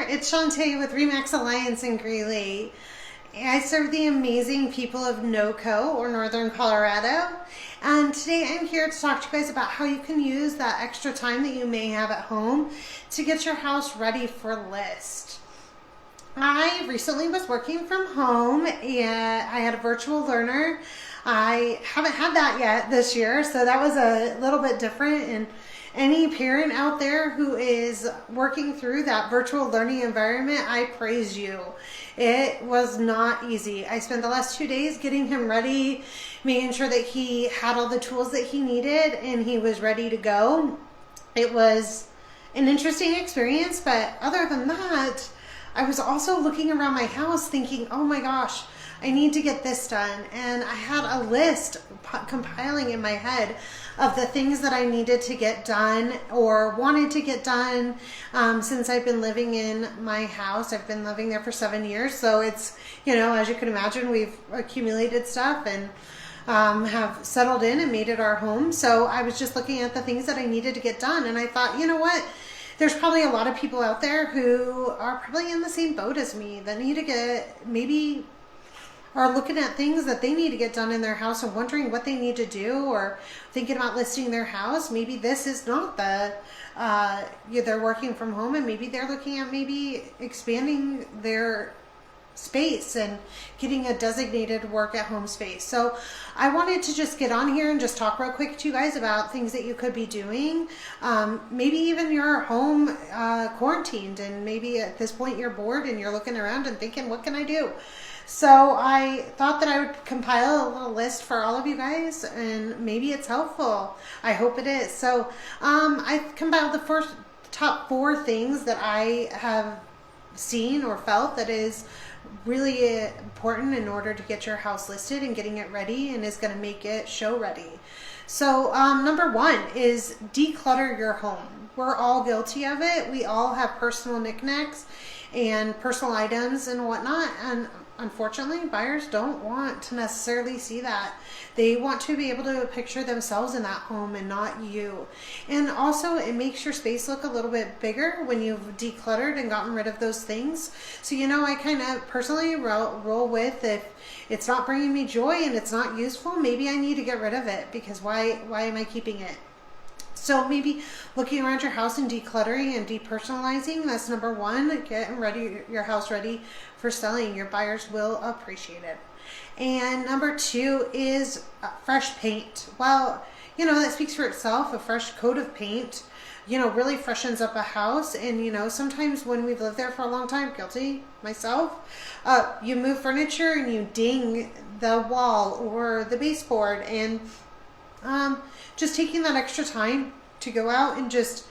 It's Shantae with Remax Alliance in Greeley. I serve the amazing people of NoCo, or Northern Colorado, and today I'm here to talk to you guys about how you can use that extra time that you may have at home to get your house ready for list. I recently was working from home and I had a virtual learner. I haven't had that yet this year, so that was a little bit different. And any parent out there who is working through that virtual learning environment, I praise you. It was not easy. I spent the last 2 days getting him ready, making sure that he had all the tools that he needed and he was ready to go. It was an interesting experience, but other than that, I was also looking around my house thinking, oh my gosh, I need to get this done. And I had a list compiling in my head of the things that I needed to get done or wanted to get done since I've been living in my house. I've been living there for 7 years. So it's, as you can imagine, we've accumulated stuff and have settled in and made it our home. So I was just looking at the things that I needed to get done. And I thought, you know what? There's probably a lot of people out there who are probably in the same boat as me that need to get, maybe are looking at things that they need to get done in their house and wondering what they need to do, or thinking about listing their house. Maybe this is not they're working from home, and maybe they're looking at maybe expanding their space and getting a designated work at home space. So I wanted to just get on here and just talk real quick to you guys about things that you could be doing. Maybe even you're home quarantined, and maybe at this point you're bored and you're looking around and thinking, what can I do? So I thought that I would compile a little list for all of you guys, and maybe it's helpful. I hope it is. So I compiled the top 4 things that I have seen or felt that is really important in order to get your house listed and getting it ready, and is going to make it show ready. So number 1 is declutter your home. We're all guilty of it. We all have personal knickknacks and personal items and whatnot, and unfortunately, buyers don't want to necessarily see that. They want to be able to picture themselves in that home and not you. And also, it makes your space look a little bit bigger when you've decluttered and gotten rid of those things. So, I kind of personally roll with, if it's not bringing me joy and it's not useful, maybe I need to get rid of it, because why am I keeping it? So maybe looking around your house and decluttering and depersonalizing, that's number 1. Getting your house ready for selling. Your buyers will appreciate it. And number 2 is fresh paint. Well, that speaks for itself. A fresh coat of paint, really freshens up a house. And, sometimes when we've lived there for a long time, guilty myself, you move furniture and you ding the wall or the baseboard, and just taking that extra time to go out and just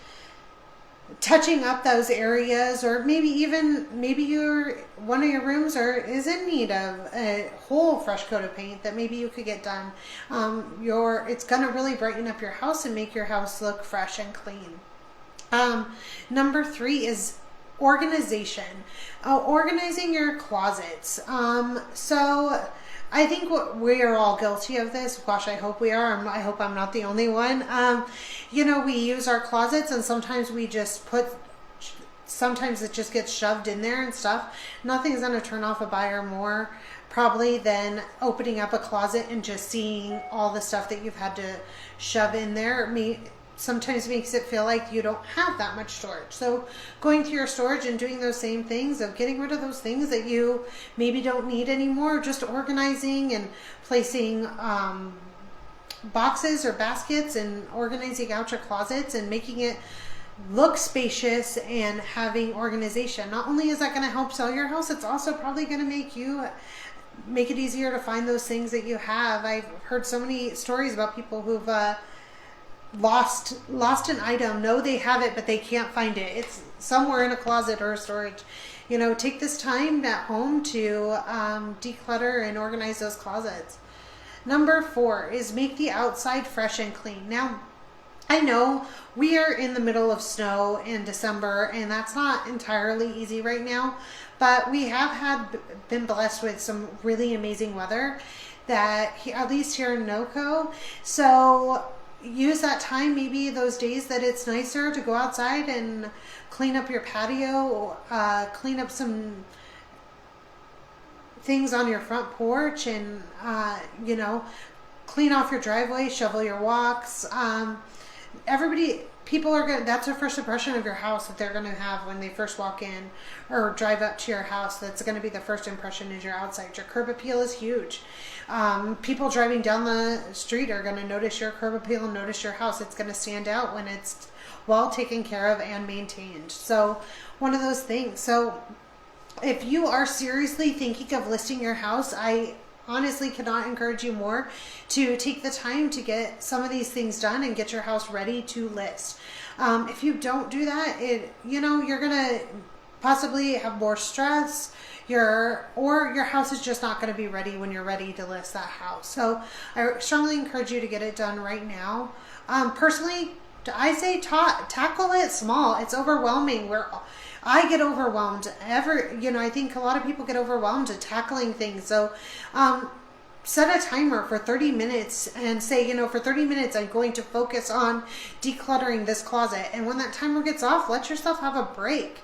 touching up those areas, or maybe one of your rooms is in need of a whole fresh coat of paint that maybe you could get done. It's going to really brighten up your house and make your house look fresh and clean. Number 3 is organization. Organizing your closets. So I think we are all guilty of this. Gosh, I hope we are. I hope I'm not the only one. We use our closets, and sometimes sometimes it just gets shoved in there and stuff. Nothing's going to turn off a buyer more probably than opening up a closet and just seeing all the stuff that you've had to shove in there. Sometimes makes it feel like you don't have that much storage. So going to your storage and doing those same things of getting rid of those things that you maybe don't need anymore, just organizing and placing boxes or baskets and organizing out your closets and making it look spacious and having organization. Not only is that going to help sell your house, it's also probably going to make it easier to find those things that you have. I've heard so many stories about people who've lost an item, know they have it, but they can't find it. It's somewhere in a closet or a storage. Take this time at home to declutter and organize those closets. Number 4 is make the outside fresh and clean. Now, I know we are in the middle of snow in December, and that's not entirely easy right now, but we have been blessed with some really amazing weather at least here in NoCo. So use that time, maybe those days that it's nicer, to go outside and clean up your patio, clean up some things on your front porch, and you know, clean off your driveway, shovel your walks. People are gonna, that's their first impression of your house that they're gonna have when they first walk in or drive up to your house. That's gonna be the first impression, is your outside. Your curb appeal is huge. People driving down the street are gonna notice your curb appeal and notice your house. It's gonna stand out when it's well taken care of and maintained. So one of those things. So if you are seriously thinking of listing your house, I honestly cannot encourage you more to take the time to get some of these things done and get your house ready to list. If you don't do that, you're gonna possibly have more stress. Your house is just not going to be ready when you're ready to list that house. So I strongly encourage you to get it done right now. Personally, I say tackle it small. It's overwhelming. I get overwhelmed. I think a lot of people get overwhelmed at tackling things. So set a timer for 30 minutes and say, for 30 minutes, I'm going to focus on decluttering this closet. And when that timer gets off, let yourself have a break.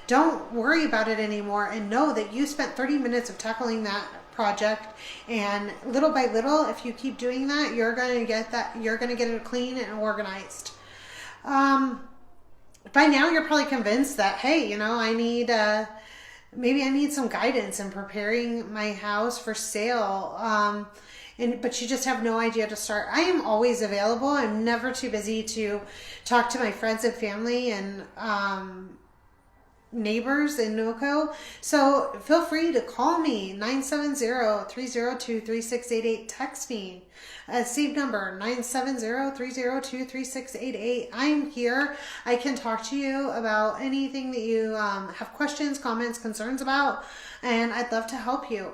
Don't worry about it anymore, and know that you spent 30 minutes of tackling that project, and little by little, if you keep doing that, you're going to get it clean and organized. By now you're probably convinced that, hey, maybe I need some guidance in preparing my house for sale. But you just have no idea to start. I am always available. I'm never too busy to talk to my friends and family and neighbors in NoCo. So feel free to call me, 970-302-3688. Text me, same number, 970-302-3688. I'm here. I can talk to you about anything that you have questions, comments, concerns about, and I'd love to help you.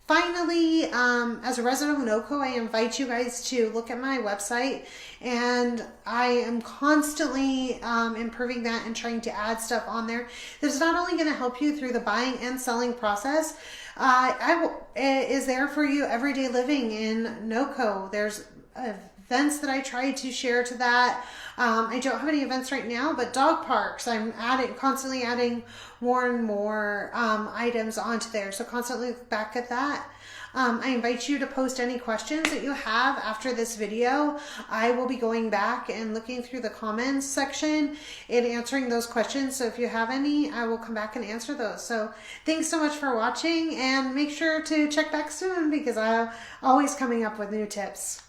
Finally, as a resident of NoCo, I invite you guys to look at my website, and I am constantly improving that and trying to add stuff on there that's not only going to help you through the buying and selling process, it is there for you everyday living in NoCo. There's events that I try to share to that. I don't have any events right now, but dog parks, I'm constantly adding more and more items onto there. So constantly look back at that. I invite you to post any questions that you have after this video. I will be going back and looking through the comments section and answering those questions. So if you have any, I will come back and answer those. So thanks so much for watching, and make sure to check back soon, because I'm always coming up with new tips.